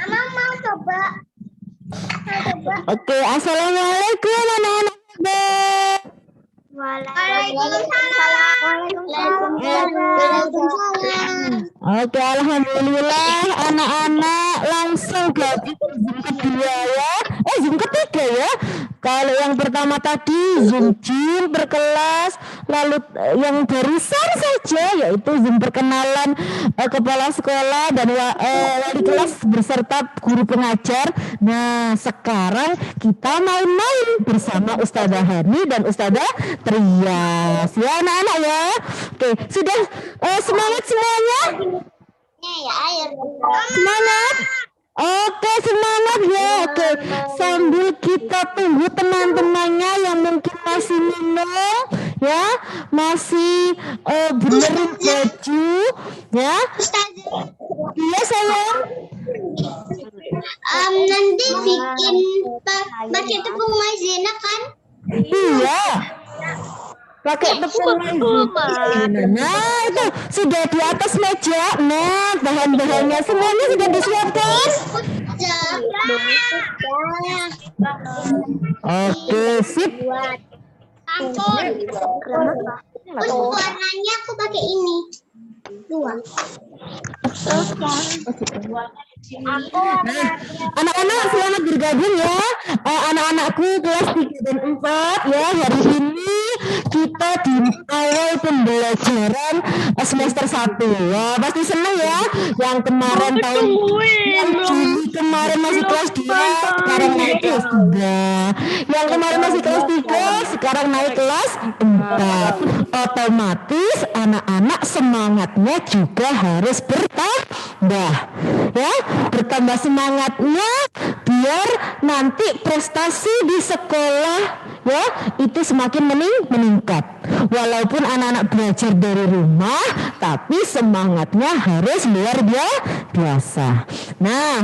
Mau coba. Oke, assalamualaikum anak-anak. Oke, alhamdulillah anak-anak langsung gabung Zoom kedua ya. Zoom ketiga ya. Kalau yang pertama tadi Zoom gym berkelas, lalu yang barusan saja yaitu Zoom perkenalan kepala sekolah dan wali kelas beserta guru pengajar. Nah, sekarang kita main-main bersama Ustazah Hani dan Ustazah Trias ya anak-anak ya. Oke, sudah semangat semuanya? Semangat? Oke, semangat ya. Oke, sambil kita tunggu teman-temannya yang mungkin masih minum ya, masih benerin baju ya. Iya sayang. Nanti bikin pakai tepung maizena kan? Iya. Pakai tepung maizena. Nah, itu sudah di atas meja. Nah, bahan-bahannya semuanya sudah disiapkan. Oke, sip. Terus warnanya aku pakai ini. Dua. Nah, anak-anak selamat bergabung ya. Anak-anakku kelas 3 dan 4 ya. Hari ini kita di awal pembelajaran semester 1. Wah, pasti senang ya. Yang kemarin tahun Juli kemarin masih kelas 2, sekarang naik kelas 3. Yang kemarin masih kelas 3, sekarang naik kelas 4. Otomatis anak-anak semangatnya juga harus bertambah ya, bertambah semangatnya biar nanti prestasi di sekolah ya itu semakin meningkat. Walaupun anak-anak belajar dari rumah, tapi semangatnya harus luar biasa. Nah,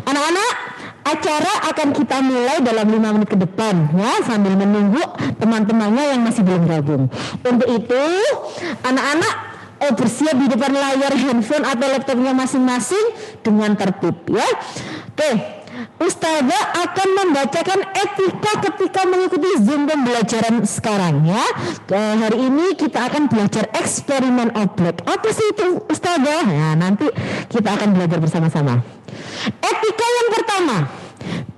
anak-anak, acara akan kita mulai dalam 5 menit ke depan ya, sambil menunggu teman-temannya yang masih belum gabung. Untuk itu, anak-anak bersiap di depan layar handphone atau laptopnya masing-masing dengan tertib ya. Oke, Ustazah akan membacakan etika ketika mengikuti Zoom pembelajaran sekarang ya. Hari ini kita akan belajar eksperimen oblek. Apa sih itu Ustazah? Nah, nanti kita akan belajar bersama-sama. Etika yang pertama,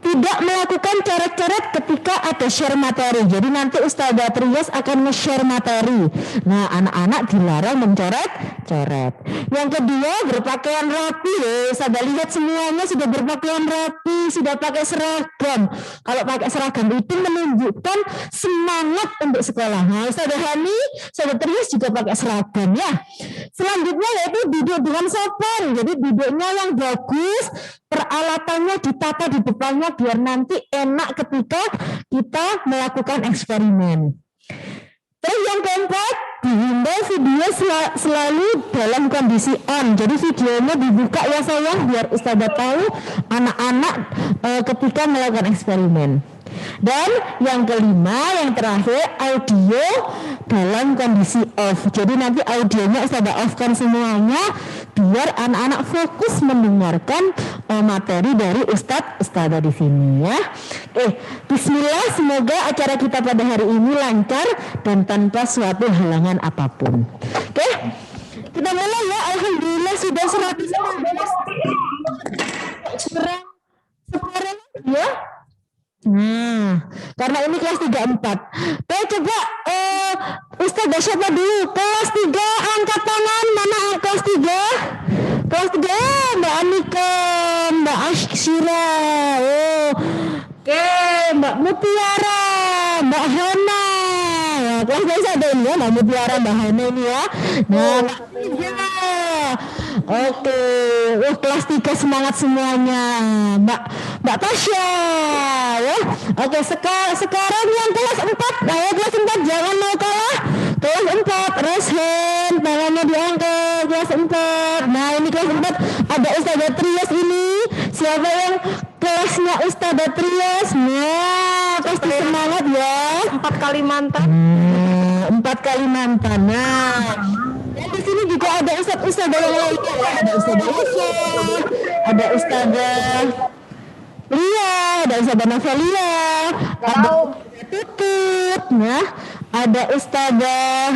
tidak melakukan coret-coret ketika ada share materi. Jadi nanti Ustazah Trias akan nge-share materi. Nah, anak-anak dilarang mencoret-coret. Yang kedua, berpakaian rapi. Ustazah lihat semuanya sudah berpakaian rapi, sudah pakai seragam. Kalau pakai seragam itu menunjukkan semangat untuk sekolah. Nah, Ustazah Hani, Ustazah Trias juga pakai seragam ya. Selanjutnya yaitu duduk dengan sopan. Jadi duduknya yang bagus, peralatannya ditata di depannya biar nanti enak ketika kita melakukan eksperimen. Terus yang keempat, dihimbau video selalu dalam kondisi on. Jadi videonya dibuka ya sayang, biar Ustazah tahu anak-anak ketika melakukan eksperimen. Dan yang kelima, yang terakhir, audio dalam kondisi off. Jadi nanti audionya Ustazah off-kan semuanya biar anak-anak fokus mendengarkan materi dari Ustazah di sini ya. Bismillah, semoga acara kita pada hari ini lancar dan tanpa suatu halangan apapun. Oke, kita mulai ya. Alhamdulillah sudah 115 sekarang ya. Nah, karena ini kelas 3-4. Coba Ustazah siapa dulu? Kelas 3 angkat tangan. Mana kelas 3? Kelas 3 Mbak Anika, Mbak Ashira. Oke, Mbak Mutiara, Mbak Hana. Ya, kelas biasa ada ini ya, Mbak Mutiara, Mbak Hana ini ya. Nah, oke, kelas 3 semangat semuanya. Mbak Tasya ya. Oke, sekarang yang kelas 4. Nah, ya, kelas 4 jangan mau kalah. Kelas 4 raise hand, tangannya diangkat. Kelas 4. Nah, ini kelas 4 ada Ustazah Trias ini. Siapa yang kelasnya Ustazah Trias? Nah, pasti semangat ya. 4 Kalimantan. 4 Kalimantan. Nah, dan di sini juga ada Ustazah yang lainnya. Ada Ustazah Aisyah, Ada Ustazah Lia, ada Ustazah Novelia, ada Ustazah Tutut, ya, ada Ustazah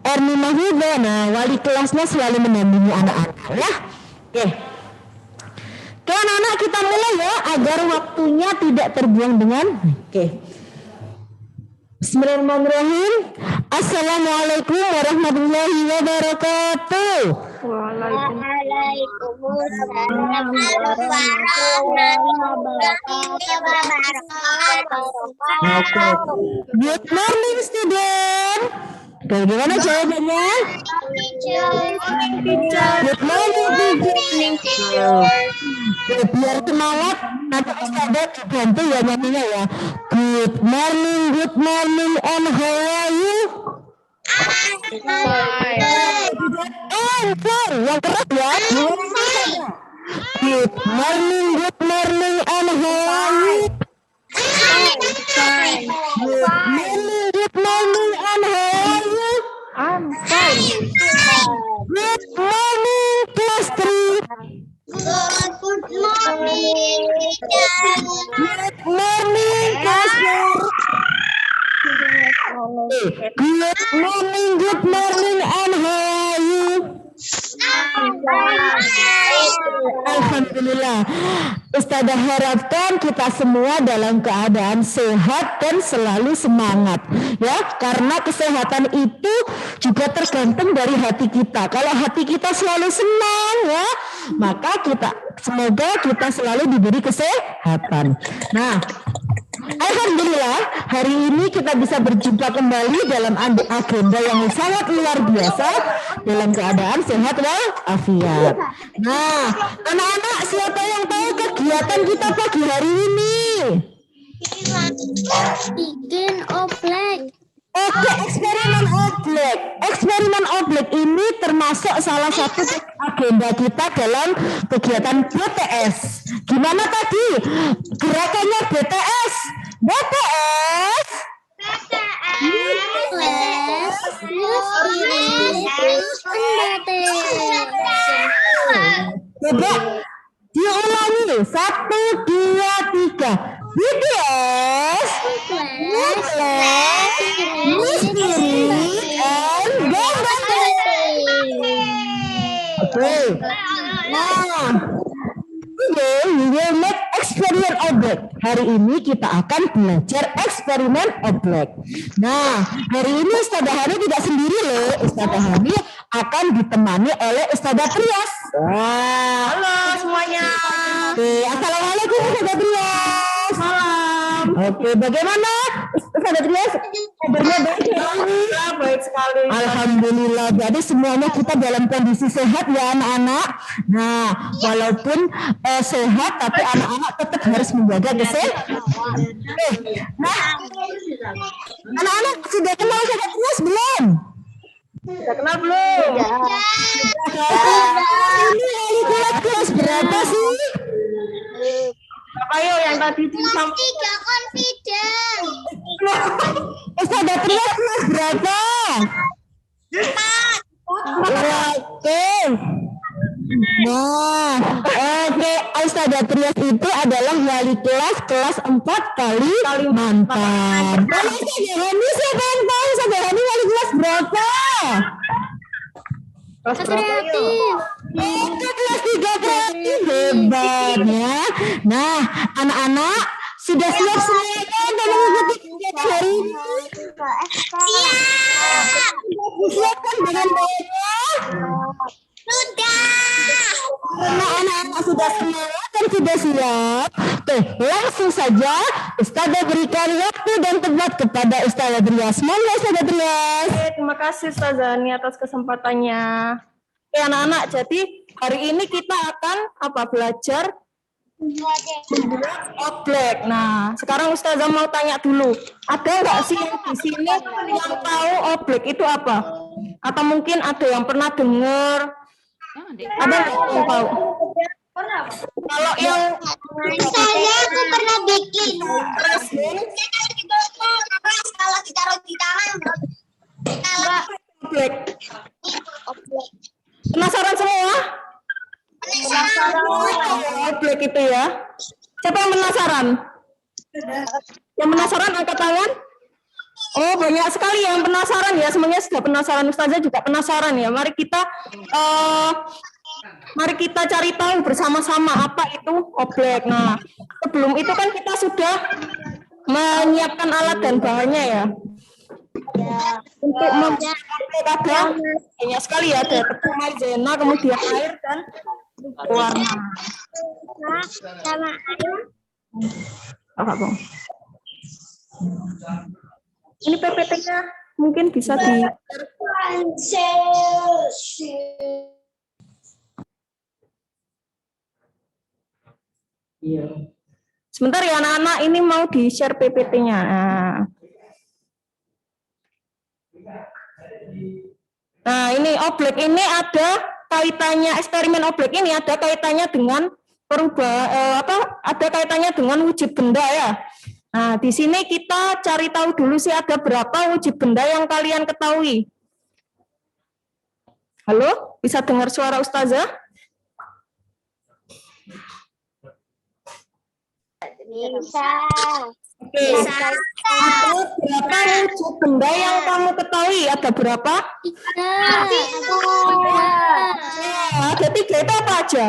Erni Mahuda. Nah, wali kelasnya selalu mendampingi anak-anak, ya. Oke. Oke, anak-anak, kita mulai ya agar waktunya tidak terbuang dengan. Oke. Bismillahirrahmanirrahim. Assalamualaikum warahmatullahi wabarakatuh. Waalaikumsalam warahmatullahi wabarakatuh. Good morning, student. Bagaimana jawabannya? Good morning, teacher. Biar semangat, nanti Ustazah dibantu ya nyanyinya ya. Good morning, and how are you? Yang keras ya. Good morning, and how are you? Good morning, and how are you? I'm fine. Good morning, class 3. Good morning, teacher. Good morning, class 4. Good morning, and how are you? Alhamdulillah. Ustazah harapkan kita semua dalam keadaan sehat dan selalu semangat, ya, karena kesehatan itu juga tergantung dari hati kita. Kalau hati kita selalu senang, ya, maka semoga kita selalu diberi kesehatan. Nah, alhamdulillah, hari ini kita bisa berjumpa kembali dalam agenda yang sangat luar biasa dalam keadaan sehat walafiat. Nah, anak-anak, siapa yang tahu kegiatan kita pagi hari ini? Bikin oplek. Oke, eksperimen oblek ini termasuk salah satu agenda kita dalam kegiatan BTS. Gimana tadi gerakannya BTS? Coba diulangi, 1, 2, 3. BTS, Oke. Nah, today we will make experiment object. Hari ini kita akan belajar eksperimen objek. Nah, hari ini Ustazah Hani tidak sendiri loh. Ustazah Hani akan ditemani oleh Ustazah Trias. Wah. Halo semuanya. Oke, assalamualaikum Ustazah Trias. Salam. Oke, bagaimana Ustazah Trias? Kabarnya baik sekali. Baik sekali. Alhamdulillah. Jadi semuanya kita dalam kondisi sehat ya anak-anak. Nah, walaupun sehat tapi anak-anak tetap harus menjaga kesehatan. Nah, anak-anak sudah kenal Ustazah Trias belum? Sudah kenal belum? Ini kelas berapa sih? Apa yuk yang tadi sama? 3 confident. Ustazah Trias kelas berapa? 4. Oke. Nah, oke, Ustazah Trias itu adalah wali kelas 4 Kalimantan. Kalau Ustazah Hani, siapa yang tahu Ustazah Hani wali kelas berapa? Kelas berapa yuk? Itu kelas 3 kreatif, hebat ya. Nah, anak-anak sudah siap semuanya untuk mengikuti kegiatan hari ini? Siap. Siapkan dengan baiknya. Sudah. Karena anak-anak sudah semangat dan sudah siap. Oke, langsung saja Ustazah berikan waktu dan tempat kepada Ustazah Trias. Monggo Ustazah Trias. Oke, terima kasih Ustazah Hani atas kesempatannya. Oke anak-anak, jadi hari ini kita akan belajar oblek. Nah, sekarang Ustazah mau tanya dulu, ada nggak sih yang di sini yang tahu oblek itu apa? Atau mungkin ada yang pernah dengar? Ada nggak yang tahu? Kalau yang Saya aku pernah bikin. Kalau ditaruh di tangan, oblek, penasaran semua? objek itu ya? Siapa yang penasaran? Yang penasaran angkat tangan? Oh, banyak sekali yang penasaran ya. Semuanya sudah penasaran. Ustazah juga penasaran ya. Mari kita cari tahu bersama-sama apa itu objek. Nah, sebelum itu kan kita sudah menyiapkan alat dan bahannya ya. Untuk membuat objek ada banyak sekali ya. Ada tepung maizena, kemudian air dan warna. Sama Apa, Bang? Ini PPT-nya mungkin bisa di sebentar ya anak-anak, ini mau di-share PPT-nya. Nah, ini objek ini ada kaitannya, eksperimen objek ini ada kaitannya dengan ada kaitannya dengan wujud benda ya. Nah, di sini kita cari tahu dulu sih ada berapa wujud benda yang kalian ketahui. Halo, bisa dengar suara Ustazah? bisa. Oke. Ada berapa wujud benda yang kamu ketahui? Ada berapa? Ada 3 itu apa aja?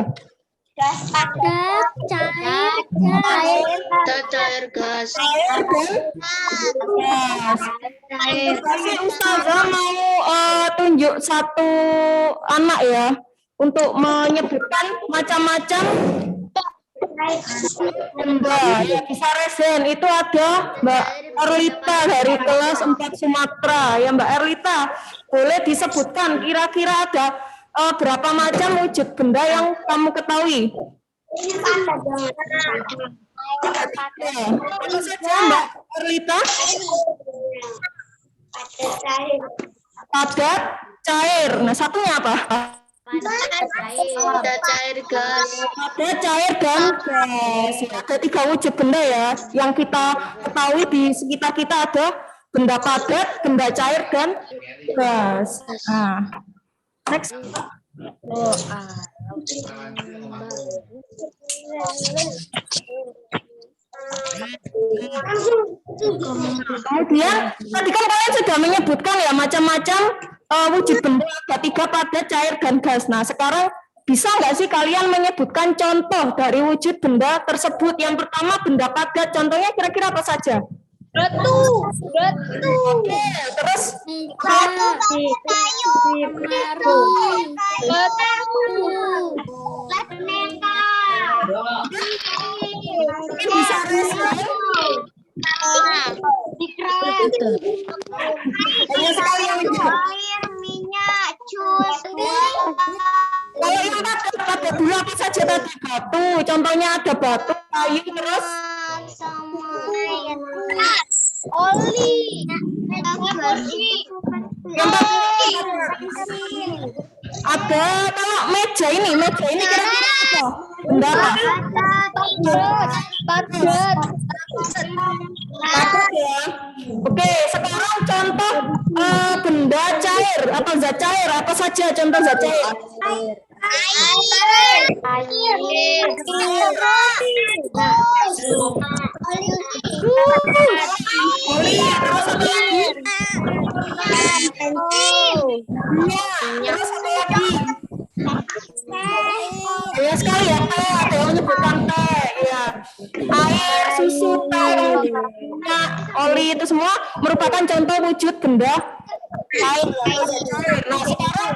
Cair gas. Ustazah mau tunjuk satu anak ya untuk menyebutkan macam-macam benda ya, bisa resen. Itu ada Mbak Erlita dari kelas 4 Sumatera ya. Mbak Erlita, boleh disebutkan kira-kira ada berapa macam wujud benda yang kamu ketahui? Apa saja Mbak Erlita? Padat, cair. Nah, satunya apa? Ada cair gas. Padat, cair, dan gas. Ada 3 wujud benda ya yang kita ketahui di sekitar kita. Ada benda padat, benda cair, dan gas. Nah, next. Kemudian tadi kan kalian sudah menyebutkan ya macam-macam wujud benda, ada 3 padat, cair, dan gas. Nah, sekarang bisa nggak sih kalian menyebutkan contoh dari wujud benda tersebut? Yang pertama benda padat, contohnya kira-kira apa saja? Batu. Oke, terus mungkin bisa resen. Banyak sekali yang Air, minyak, jus. kalau yang padat dulu apa saja tadi? Batu, contohnya ada batu, kayu, terus Sama oli. yang tadi ada kalau meja ini kira-kira apa? Benda apa? Padat. Padat ya. Oke, sekarang contoh benda cair atau zat cair apa saja contoh zat cair? Oli, terus apa lagi? Terus apa lagi? Ya sekali ya, teh, ada yang menyebutkan teh, ya. Air, susu, teh, minyak, oli itu semua merupakan contoh wujud benda cair. Nah, sekarang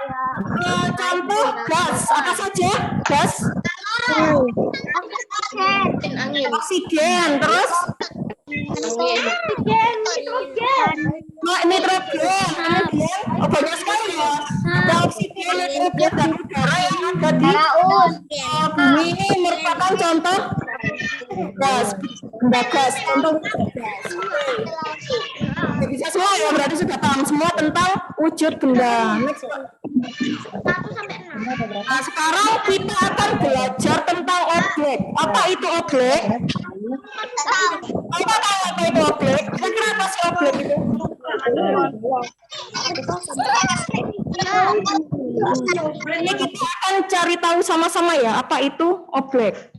contoh gas apa saja? Gas, oksigen, terus nitrogen, kemudian banyak sekali ya. Ada oksigen, nitrogen, dan udara yang ada di bumi ini merupakan contoh gas, benda gas, contoh gas. Bisa semua ya, berarti sudah paham semua tentang wujud benda. Next. Nah, sekarang kita akan belajar tentang objek. Apa itu objek? Kita tahu apa itu objek? Kira-kira apa sih objek itu? Ini kita akan cari tahu sama-sama ya, apa itu objek.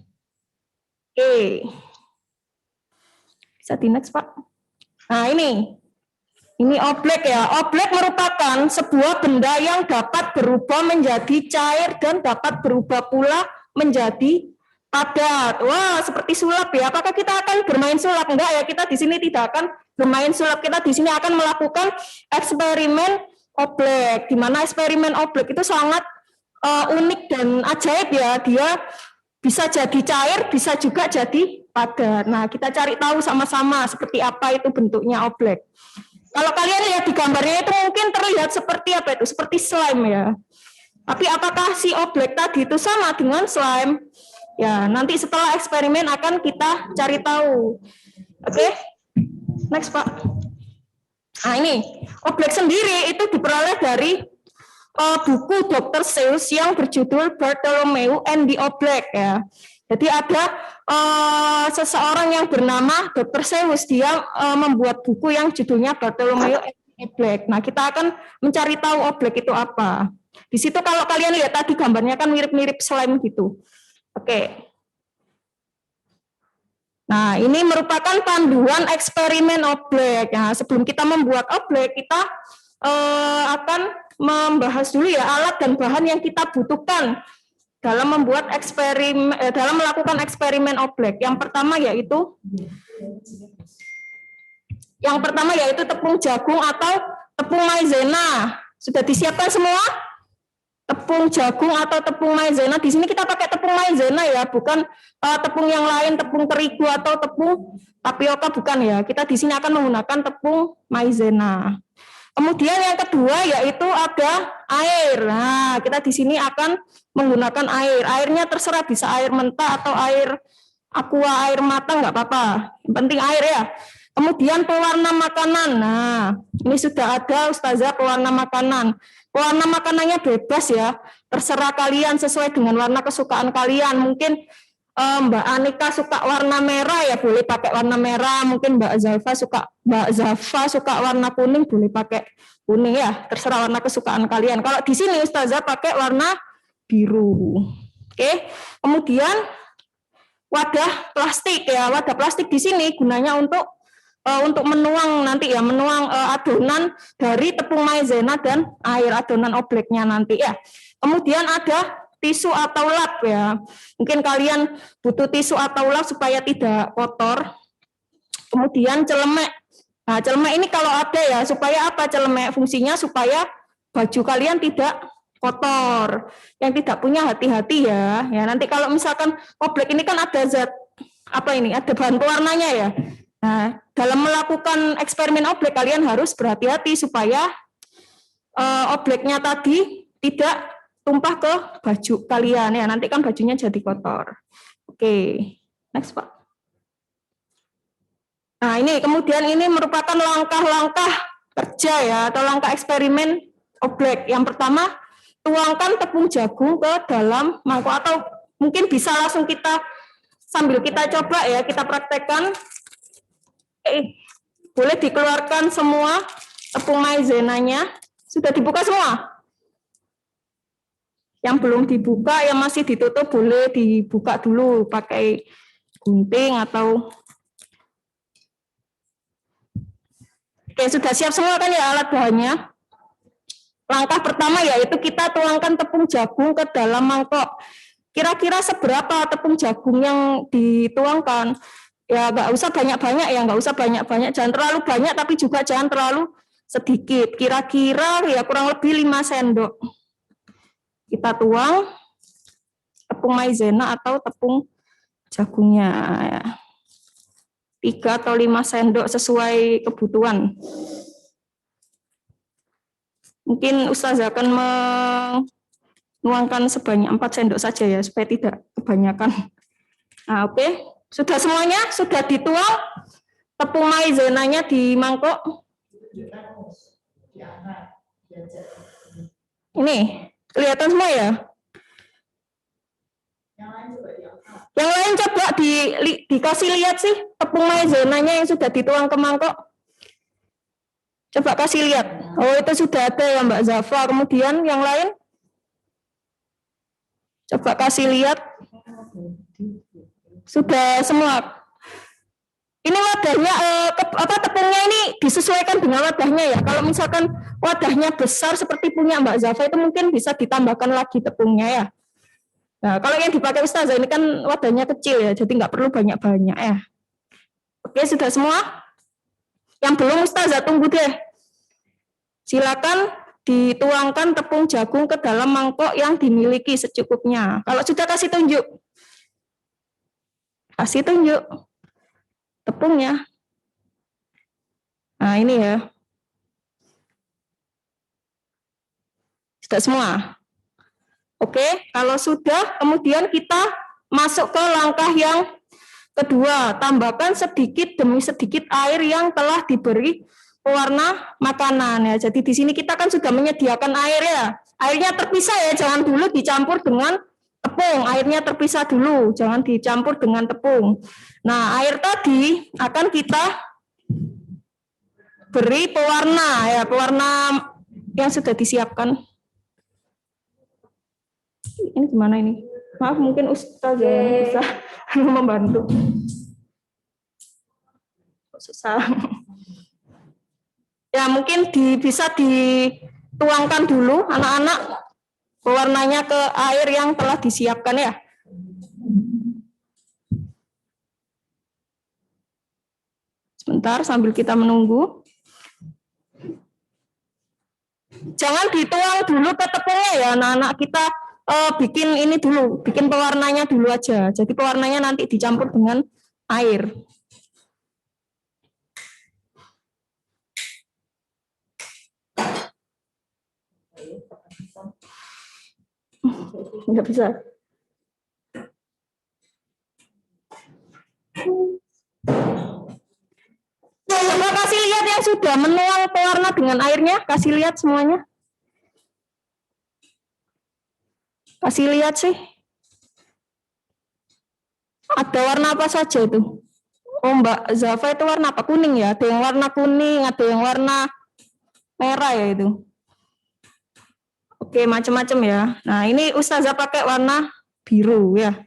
Oke. Bisa di next, Pak. Nah, ini oblek ya. Oblek merupakan sebuah benda yang dapat berubah menjadi cair dan dapat berubah pula menjadi padat. Wah, seperti sulap ya. Apakah kita akan bermain sulap? Enggak ya, kita di sini tidak akan bermain sulap. Kita di sini akan melakukan eksperimen oblek. Di mana eksperimen oblek itu sangat unik dan ajaib ya. Dia bisa jadi cair, bisa juga jadi padat. Nah, kita cari tahu sama-sama seperti apa itu bentuknya oblek. Kalau kalian lihat di gambarnya itu mungkin terlihat seperti apa itu? Seperti slime ya. Tapi apakah si oblek tadi itu sama dengan slime? Ya, nanti setelah eksperimen akan kita cari tahu. Oke? Next, Pak. Nah, ini oblek sendiri itu diperoleh dari buku Dr. Seuss yang berjudul Bartholomew and the Oblek ya. Jadi ada seseorang yang bernama Dr. Seuss, dia membuat buku yang judulnya Bartholomew and the Oblek. Nah, kita akan mencari tahu oblek itu apa. Di situ kalau kalian lihat tadi gambarnya kan mirip-mirip slime gitu. Oke. Nah, ini merupakan panduan eksperimen oblek. Nah, sebelum kita membuat oblek, kita akan membahas dulu ya alat dan bahan yang kita butuhkan dalam membuat eksperimen, dalam melakukan eksperimen oblek. Yang pertama yaitu tepung jagung atau tepung maizena. Sudah disiapkan semua? Tepung jagung atau tepung maizena. Di sini kita pakai tepung maizena ya, bukan tepung yang lain, tepung terigu atau tepung tapioka, bukan ya. Kita di sini akan menggunakan tepung maizena. Kemudian yang kedua yaitu ada air. Nah, kita di sini akan menggunakan air. Airnya terserah, bisa air mentah atau air aqua, air matang nggak apa-apa. Yang penting air ya. Kemudian pewarna makanan. Nah, ini sudah ada Ustazah pewarna makanan. Pewarna makanannya bebas ya. Terserah kalian sesuai dengan warna kesukaan kalian. Mungkin Mbak Anika suka warna merah ya boleh pakai warna merah, mungkin Mbak Zafa suka warna kuning boleh pakai kuning ya, terserah warna kesukaan kalian. Kalau di sini Ustazah pakai warna biru. Oke. Kemudian wadah plastik ya, wadah plastik di sini gunanya untuk menuang nanti ya, menuang adonan dari tepung maizena dan air adonan obleknya nanti ya. Kemudian ada tisu atau lap ya. Mungkin kalian butuh tisu atau lap supaya tidak kotor. Kemudian celemek. Nah, celemek ini kalau ada ya, supaya apa celemek? Fungsinya supaya baju kalian tidak kotor. Yang tidak punya hati-hati ya. Ya, nanti kalau misalkan oblek ini kan ada zat apa ini? Ada bahan pewarnanya ya. Nah, dalam melakukan eksperimen oblek kalian harus berhati-hati supaya obleknya tadi tidak tumpah ke baju kalian ya, nanti kan bajunya jadi kotor. Oke, next Pak. Nah ini kemudian ini merupakan langkah-langkah kerja ya atau langkah eksperimen oblek. Yang pertama, tuangkan tepung jagung ke dalam mangkok atau mungkin bisa langsung kita sambil kita coba ya, kita praktekkan. Boleh dikeluarkan semua tepung maizenanya. Sudah dibuka semua? Yang belum dibuka, yang masih ditutup boleh dibuka dulu pakai gunting atau. Oke, sudah siap semua kan ya alat bahannya? Langkah pertama yaitu kita tuangkan tepung jagung ke dalam mangkok. Kira-kira seberapa tepung jagung yang dituangkan? Ya nggak usah banyak-banyak ya, nggak usah banyak-banyak. Jangan terlalu banyak tapi juga jangan terlalu sedikit. Kira-kira ya kurang lebih 5 sendok. Kita tuang tepung maizena atau tepung jagungnya. 3 atau 5 sendok sesuai kebutuhan. Mungkin Ustazah akan menuangkan sebanyak 4 sendok saja ya, supaya tidak kebanyakan. Nah, oke. Sudah semuanya? Sudah dituang tepung maizenanya di mangkok? Ini. Kelihatan semua ya? Yang lain coba dikasih lihat sih tepung maizenanya yang sudah dituang ke mangkok. Coba kasih lihat. Oh itu sudah ada ya Mbak Zafa. Kemudian yang lain? Coba kasih lihat. Sudah semua. Ini wadahnya tepungnya ini disesuaikan dengan wadahnya ya. Kalau misalkan wadahnya besar seperti punya Mbak Zafa itu mungkin bisa ditambahkan lagi tepungnya ya. Nah, kalau yang dipakai Ustazah ini kan wadahnya kecil ya, jadi nggak perlu banyak-banyak ya. Oke, sudah semua? Yang belum Ustazah tunggu deh. Silakan dituangkan tepung jagung ke dalam mangkok yang dimiliki secukupnya. Kalau sudah kasih tunjuk. Kasih tunjuk tepungnya. Nah, ini ya. Sudah semua? Oke, kalau sudah, kemudian kita masuk ke langkah yang kedua. Tambahkan sedikit demi sedikit air yang telah diberi pewarna makanan ya. Jadi di sini kita kan sudah menyediakan air ya. Airnya terpisah ya, jangan dulu dicampur dengan tepung. Airnya terpisah dulu, jangan dicampur dengan tepung. Nah, air tadi akan kita beri pewarna ya, pewarna yang sudah disiapkan. Ini gimana ini? Maaf, mungkin Ustaz ya bisa membantu. Susah. Ya, mungkin bisa dituangkan dulu anak-anak pewarnanya ke air yang telah disiapkan ya. Sebentar sambil kita menunggu. Jangan dituang dulu ke tepungnya ya, anak-anak. Kita bikin ini dulu, bikin pewarnanya dulu aja. Jadi pewarnanya nanti dicampur dengan air. Nggak bisa. Coba kasih lihat yang sudah menuang pewarna dengan airnya, kasih lihat semuanya. Kasih lihat sih. Ada warna apa saja itu? Oh, Mbak Zafa itu warna apa? Kuning ya? Ada yang warna kuning, ada yang warna merah ya itu. Oke, macam-macam ya. Nah, ini Ustazah pakai warna biru ya.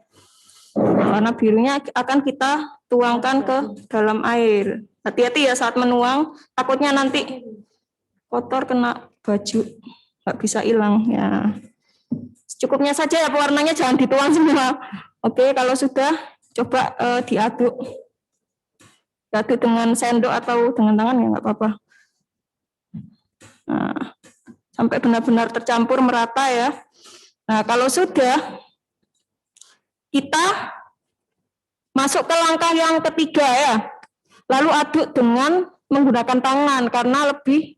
Warna birunya akan kita tuangkan ke dalam air. Hati-hati ya saat menuang, takutnya nanti kotor kena baju, nggak bisa hilang ya. Cukupnya saja ya pewarnanya, jangan dituang semua. Oke, kalau sudah coba diaduk. Diaduk dengan sendok atau dengan tangan ya nggak apa-apa. Nah, sampai benar-benar tercampur merata ya. Nah, kalau sudah, kita masuk ke langkah yang ketiga ya. Lalu aduk dengan menggunakan tangan karena lebih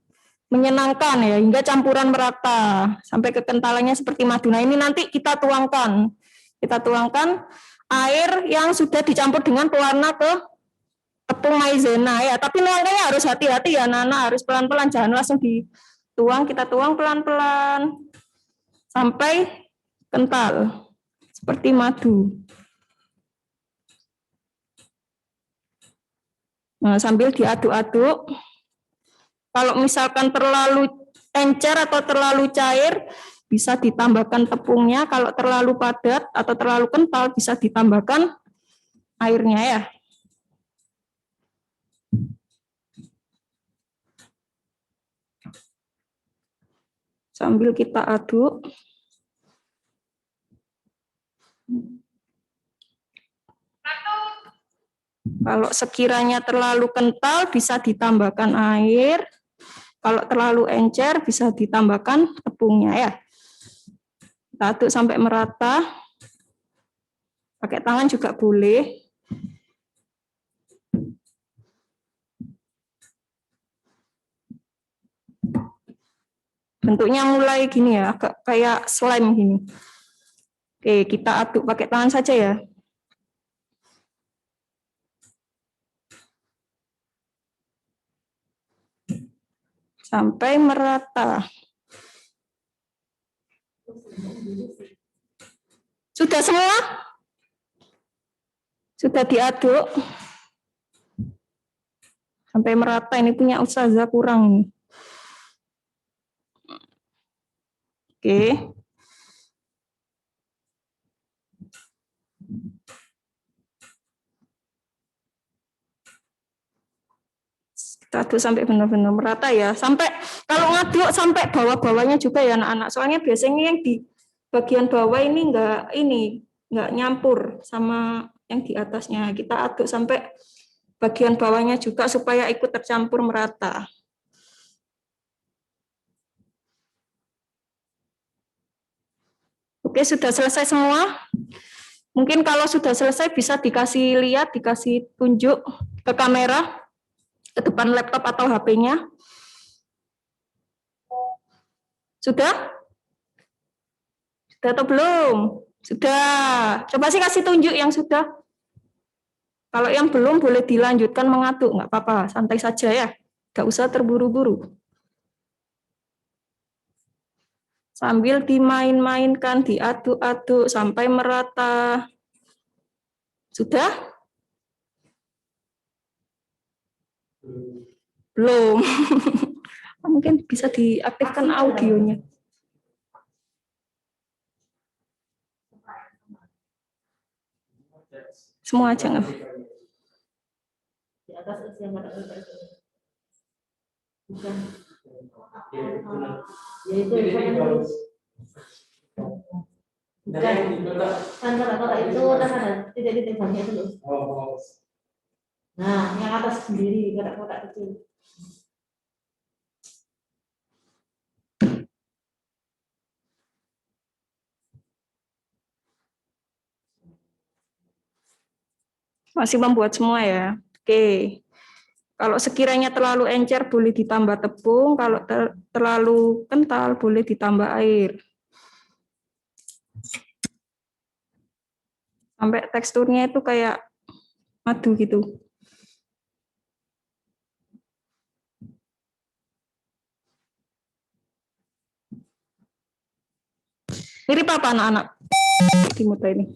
menyenangkan ya, hingga campuran merata sampai kekentalannya seperti madu. Nah, ini nanti kita tuangkan. Kita tuangkan air yang sudah dicampur dengan pewarna ke tepung maizena ya. Tapi nuangkannya harus hati-hati ya, Nana, harus pelan-pelan, jangan langsung dituang. Kita tuang pelan-pelan sampai kental seperti madu. Nah, sambil diaduk-aduk. Kalau misalkan terlalu encer atau terlalu cair, bisa ditambahkan tepungnya. Kalau terlalu padat atau terlalu kental, bisa ditambahkan airnya ya. Sambil kita aduk. Kalau sekiranya terlalu kental, bisa ditambahkan air. Kalau terlalu encer, bisa ditambahkan tepungnya ya. Kita aduk sampai merata. Pakai tangan juga boleh. Bentuknya mulai gini ya, agak kayak slime gini. Oke, kita aduk pakai tangan saja ya. Sampai merata. Sudah semua? Sudah diaduk? Sampai merata, ini punya Ustazah kurang. Oke. Kita aduk sampai benar-benar merata ya. Sampai kalau ngaduk sampai bawah-bawahnya juga ya anak-anak. Soalnya biasanya yang di bagian bawah ini enggak nyampur sama yang di atasnya. Kita aduk sampai bagian bawahnya juga supaya ikut tercampur merata. Oke, sudah selesai semua. Mungkin kalau sudah selesai bisa dikasih lihat, dikasih tunjuk ke kamera, ke depan laptop atau HP-nya. Sudah? Sudah atau belum? Sudah. Coba sih kasih tunjuk yang sudah. Kalau yang belum boleh dilanjutkan mengaduk, nggak apa-apa, santai saja ya. Nggak usah terburu-buru. Sambil dimain-mainkan, diaduk-aduk sampai merata. Sudah? Belum. Mungkin bisa diaktifkan audionya. Semua aja nggak? Kotak itu ada titik-titik banyak itu loh. Nah, yang atas sendiri kotak-kotak kecil. Masih membuat semua ya. Oke. Kalau sekiranya terlalu encer boleh ditambah tepung, kalau terlalu kental boleh ditambah air. Sampai teksturnya itu kayak madu gitu. Mirip apa anak-anak? Di muta ini.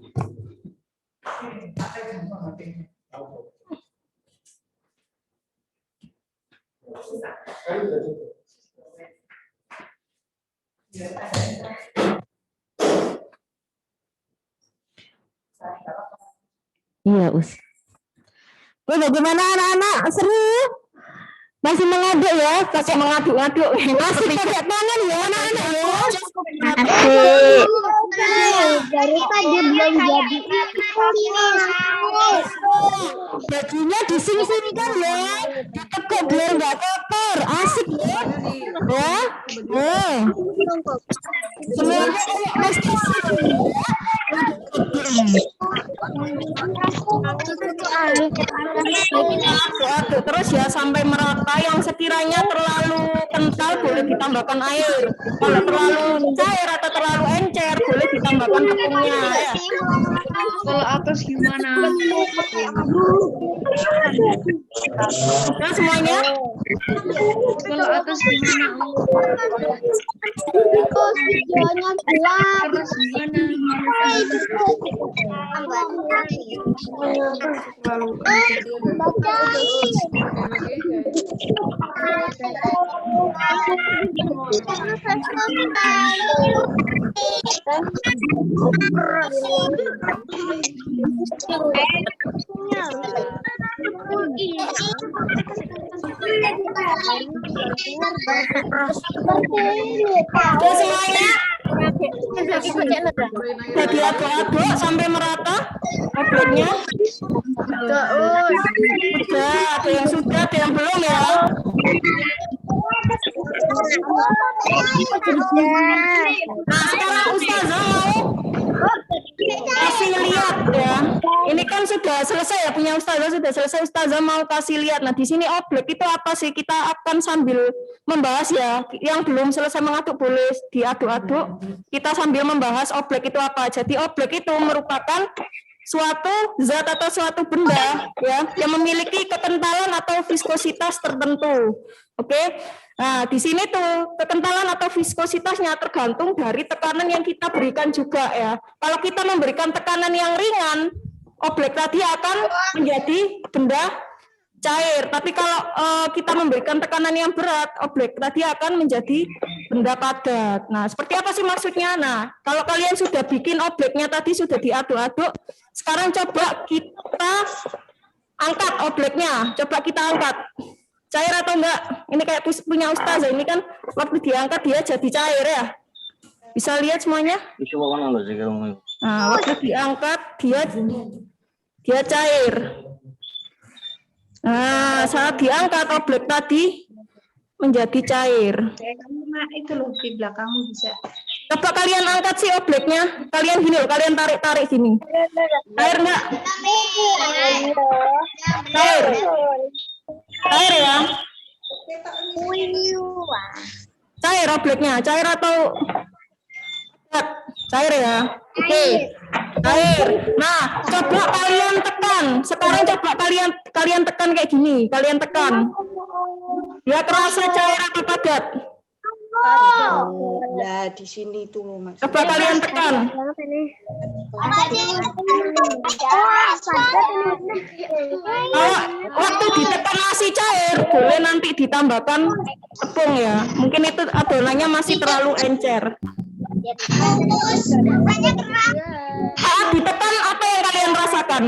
Iya, Us. Bagaimana anak-anak? Seru? Masih mengaduk ya? Pakai mengaduk-aduk. Masih pakai tangan ya anak-anak ya? Asik. Daripada belum jadi Bajunya dising-singkan ya, ditekuk biar nggak kotor, asik ya, ya, semuanya kayak pasti Aduk terus ya sampai merata. Yang sekiranya terlalu kental boleh ditambahkan air. Kalau terlalu cair atau terlalu encer boleh ditambahkan tepungnya. Ya. Kalau atas gimana? Sudah semuanya? Kalau atas gimana? Terus semuanya? Jadi aduk-aduk sampai merata obleknya. Sudah, ada yang sudah, ada yang belum ya. Nah, sekarang Ustazah mau kasih lihat ya. Ini kan sudah selesai ya, punya Ustazah sudah selesai. Ustazah mau kasih lihat. Nah, di sini oblek itu apa sih? Kita akan sambil membahas ya. Yang belum selesai mengaduk boleh diaduk-aduk. Kita sambil membahas oblek itu apa. Jadi oblek itu merupakan suatu zat atau suatu benda ya yang memiliki kekentalan atau viskositas tertentu. Oke. Nah, di sini tuh kekentalan atau viskositasnya tergantung dari tekanan yang kita berikan juga ya. Kalau kita memberikan tekanan yang ringan, oblek tadi akan menjadi benda cair. Tapi kalau kita memberikan tekanan yang berat, oblek tadi akan menjadi benda padat. Nah, seperti apa sih maksudnya? Nah, kalau kalian sudah bikin obleknya tadi sudah diaduk-aduk, sekarang coba kita angkat obleknya. Coba kita angkat. Cair atau enggak? Ini kayak punya Ustazah, ini kan waktu diangkat dia jadi cair ya. Bisa lihat semuanya? Nah, waktu diangkat dia cair. Nah, saat diangkat objek tadi menjadi cair. Kamu itu loh di belakangmu bisa. Coba kalian angkat sih objeknya. Kalian gini loh, kalian tarik-tarik gini. Cair enggak? Cair. Cair ya? Cair objeknya. Cair atau cair ya? Oke. Cair. Nah, coba kalian tekan. Sekarang coba kalian tekan kayak gini. Kalian tekan. Dia terasa cair atau padat? Nah, di sini tuh Mas. Coba kalian tekan. Kalau waktu ditekan masih cair, boleh nanti ditambahkan tepung ya. Mungkin itu adonannya masih terlalu encer. Saat ditekan apa yang kalian rasakan?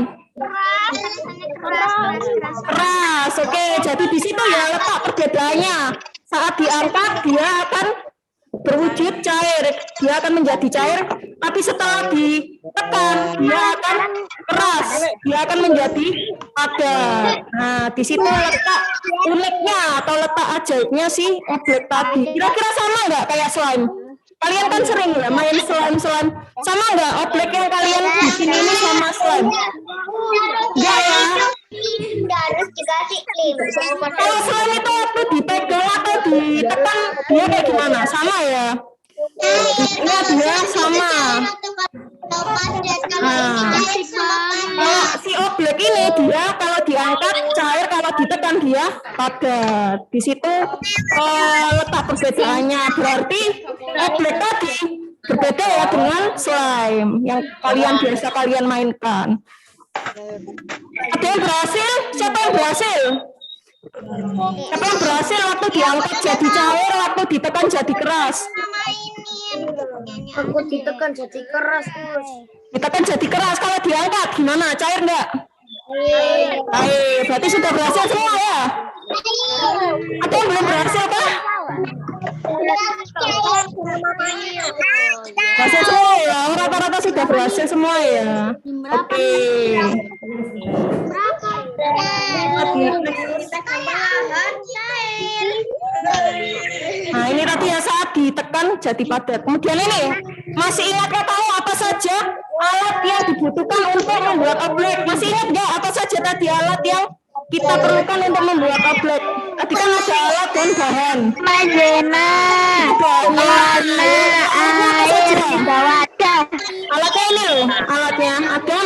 Keras. Oke, jadi di situ ya letak perbedaannya. Saat diangkat dia akan berwujud cair, dia akan menjadi cair, tapi setelah ditekan dia akan keras, dia akan menjadi padat. Nah, di situ letak uniknya atau letak ajaibnya si objek tadi. Kira-kira sama nggak kayak slime? Kalian kan sering ya main slime. Sama nggak objek yang kalian bikin ini sama slime? Enggak ya? Harus dikasih lem. Kalau slime itu waktu dipegang atau ditekan dia kayak gimana? Sama ya? Iya dia sama. Nah, kalau si objek ini dia kalau diangkat cair, kalau ditekan dia padat. Di situ letak perbedaannya. Berarti objek tadi berbeda ya dengan slime yang biasa kalian mainkan. Ada yang berhasil? Siapa yang berhasil? Siapa yang berhasil waktu diangkat jadi cair, waktu ditekan jadi keras? Aku ditekan jadi keras terus. Ditekan jadi keras, kalau diangkat gimana? Cair enggak? Cair. Berarti sudah berhasil semua ya? Ada yang belum berhasil kah? Berhasil semua ya? Rata-rata sudah berhasil semua ya? Oke. Nah ini tadi ya saat ditekan jadi padat. Kemudian ini masih ingatkah kamu apa saja alat yang dibutuhkan untuk membuat objek? Masih ingat nggak apa saja tadi alat yang kita perlukan untuk membuat objek? Tadi kan ada alat dan bahan. Maizena, warna, air, wadah. Alatnya ini loh, alatnya ada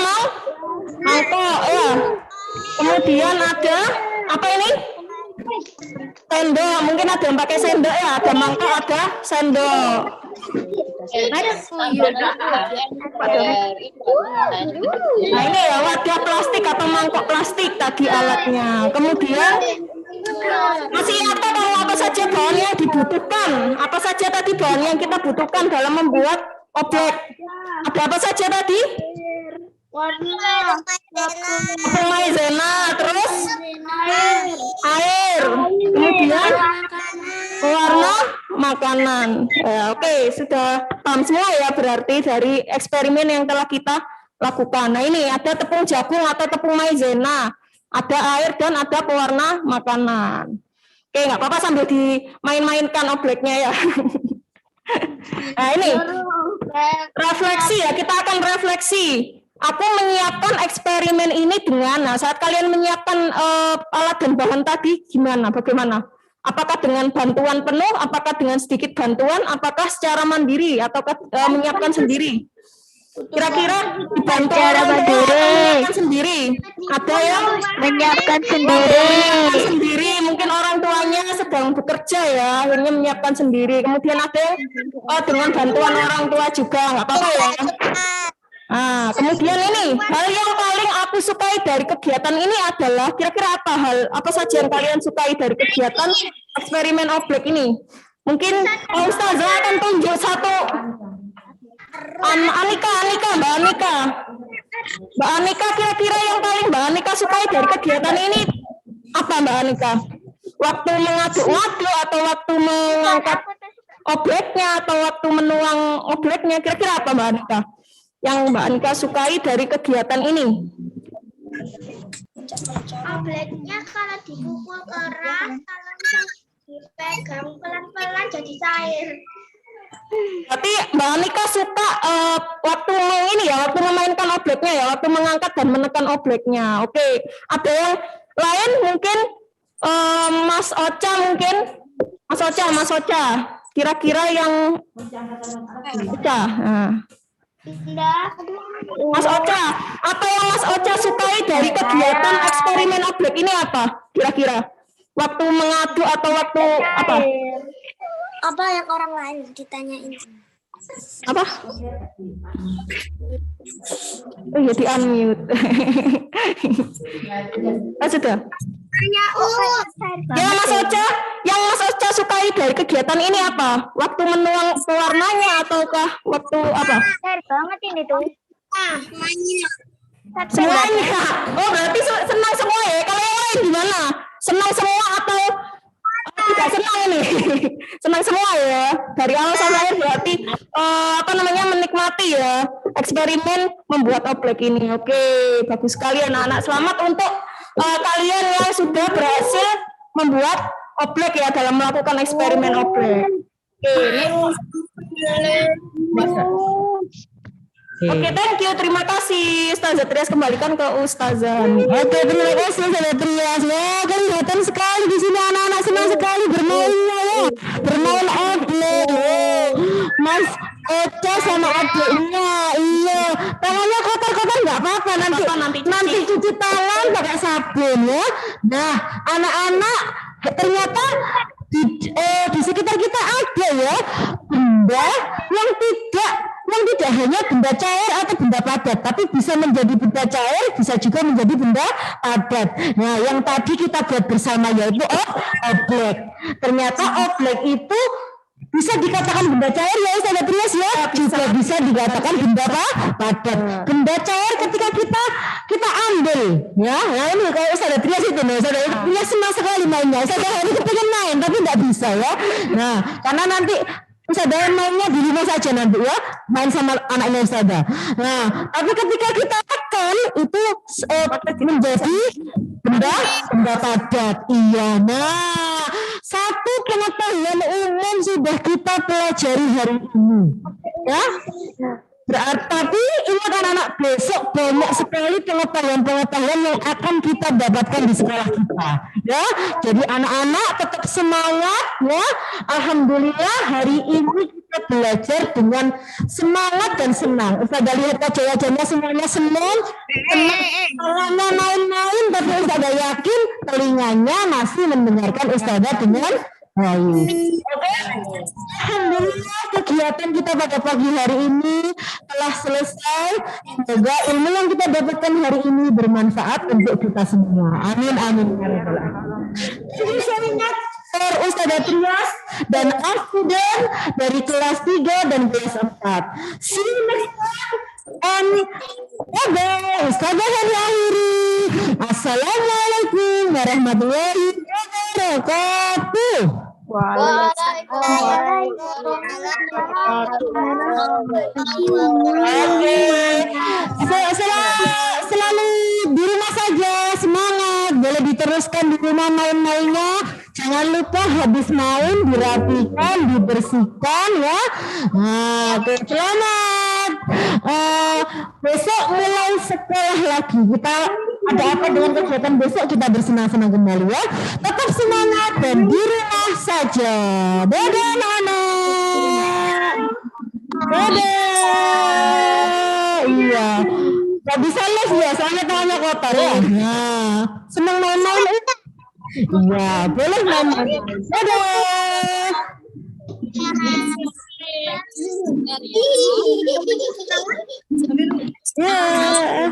mangkok ya. Kemudian ada apa ini? Sendok, mungkin ada yang pakai sendok ya, ada mangkok, ada sendok. Nah ini ya wadah plastik atau mangkok plastik tadi alatnya. Kemudian masih ingat kalau apa saja bahan yang dibutuhkan? Apa saja tadi bahan yang kita butuhkan dalam membuat objek? Ada apa saja tadi? Maizena, terus air, kemudian warna makanan. Oke, sudah paham semua ya berarti dari eksperimen yang telah kita lakukan. Nah ini ada tepung jagung atau tepung maizena, ada air dan ada pewarna makanan. Oke, nggak apa-apa sambil dimain-mainkan objeknya ya. Nah ini refleksi ya, kita akan refleksi. Aku menyiapkan eksperimen ini dengan, saat kalian menyiapkan alat dan bahan tadi gimana, bagaimana? Apakah dengan bantuan penuh, apakah dengan sedikit bantuan, apakah secara mandiri, atau menyiapkan sendiri? Kira-kira dibantu orang tua sendiri? Ada yang Menyiapkan sendiri. Mungkin orang tuanya sedang bekerja ya, akhirnya menyiapkan sendiri. Kemudian ada yang dengan bantuan orang tua juga, nggak apa-apa ya. Nah, kemudian ini hal yang paling aku sukai dari kegiatan ini adalah kira-kira apa saja yang kalian sukai dari kegiatan eksperimen objek ini? Mungkin Ustazah akan tunjuk satu. Mbak Anika kira-kira yang paling Mbak Anika sukai dari kegiatan ini apa Mbak Anika? Waktu mengaduk-ngaduk atau waktu mengangkat objeknya atau waktu menuang objeknya, kira-kira apa Mbak Anika? Yang Mbak Anika sukai dari kegiatan ini? Obleknya kalau dipukul keras, kalau dipegang pelan-pelan jadi cair. Berarti Mbak Anika suka waktu ini ya, waktu memainkan obleknya ya, waktu mengangkat dan menekan obleknya. Oke, ada yang lain mungkin Mas Ocha mungkin, Mas Ocha, kira-kira yang Ocha. Mas Ocha, apa yang Mas Ocha sukai dari kegiatan eksperimen oblek ini apa? Kira-kira waktu mengaduk atau waktu apa? Apa yang orang lain ditanyain? Apa? Oh ya di unmute. Sudah. Ya Mas Ocha, yang Mas Ocha sukai dari kegiatan ini apa? Waktu menuang pewarnanya ataukah waktu apa? Cair banget ini tuh. Semuanya. Oh berarti senang semua ya? Kalau yang lain gimana? Senang semua atau tidak senang ini? Senang semua ya? Dari awal sampai akhir berarti menikmati ya eksperimen membuat oblek ini. Oke, bagus sekali anak-anak. Selamat untuk kalian yang sudah berhasil membuat oblek ya dalam melakukan eksperimen oblek. Oke, thank you. Terima kasih Ustazah Trias, kembalikan ke Ustazah. Oke, terima kasih Ustazah Trias. Wah, kelihatan sekali di sini anak-anak senang sekali bermainnya ya. Bermain oblek. Mas Ocha sama adiknya, iya. Tangannya kotor-kotor nggak apa-apa, nanti cuci tangan pakai sabun ya. Nah, anak-anak ternyata di sekitar kita ada ya benda yang tidak hanya benda cair atau benda padat, tapi bisa menjadi benda cair, bisa juga menjadi benda padat. Nah, yang tadi kita buat bersama yaitu oblek. Ternyata oblek itu bisa dikatakan benda cair ya Ustazah Trias ya, juga bisa dikatakan benda padat. Benda cair ketika kita ambil ya. Nah ini kayak Ustazah Trias itu nih, Ustazah Trias senang sekali mainnya. Ustazah hari ini pengen main tapi tidak bisa ya. Nah, karena nanti Ustazah mainnya di rumah saja nanti ya, main sama anaknya Ustazah. Nah, tapi ketika kita tekan itu menjadi benda padat. Iya. Nah, satu pengetahuan umum sudah kita pelajari hari ini. Ya. Tapi ingat anak-anak, besok banyak sekali pengetahuan yang akan kita dapatkan di sekolah kita. Ya, jadi anak-anak tetap semangat ya. Alhamdulillah hari ini kita belajar dengan semangat dan senang. Ustazah lihat wajah-wajahnya semuanya senang. Tangannya main-main, tapi Ustazah yakin telinganya masih mendengarkan Ustazah dengan baik. Oke. Alhamdulillah kegiatan kita pada pagi hari ini telah selesai. Semoga ilmu yang kita dapatkan hari ini bermanfaat untuk kita semua. Amin amin. Ustazah Trias dan student dari kelas 3 dan kelas 4. See you next time. And Ustazah yang akhiri. Assalamualaikum warahmatullahi wabarakatuh. Selalu di rumah saja, semangat, boleh diteruskan di rumah main-mainnya. Jangan lupa habis main dirapikan, dibersihkan ya. Nah, selamat. Besok mulai sekolah lagi. Kita ada apa dengan kegiatan besok, kita bersenang-senang kembali ya. Tetap semangat dan di rumah saja. Dadah anak-anak. Dadah. Iya. Gak bisa les ya, soalnya tangannya kotor ya. Nah, senang main-main. Iya, boleh main-main. Dadah. Dadah.